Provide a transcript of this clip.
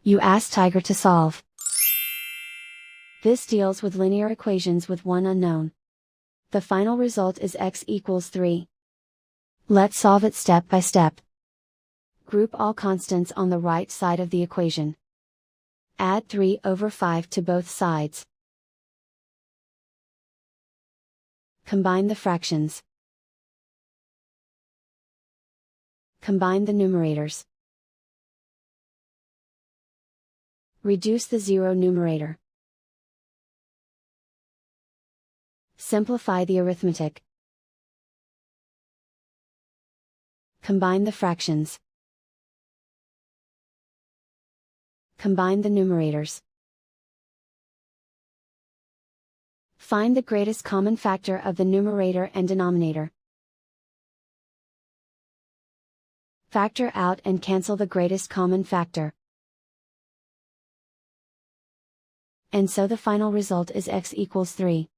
You ask Tiger to solve. This deals with linear equations with one unknown. The final result is x equals 3. Let's solve it step by step. Group all constants on the right side of the equation. Add 3 over 5 to both sides. Combine the fractions. Combine the numerators. Reduce the zero numerator. Simplify the arithmetic. Combine the fractions. Combine the numerators. Find the greatest common factor of the numerator and denominator. Factor out and cancel the greatest common factor. And so the final result is x equals 3.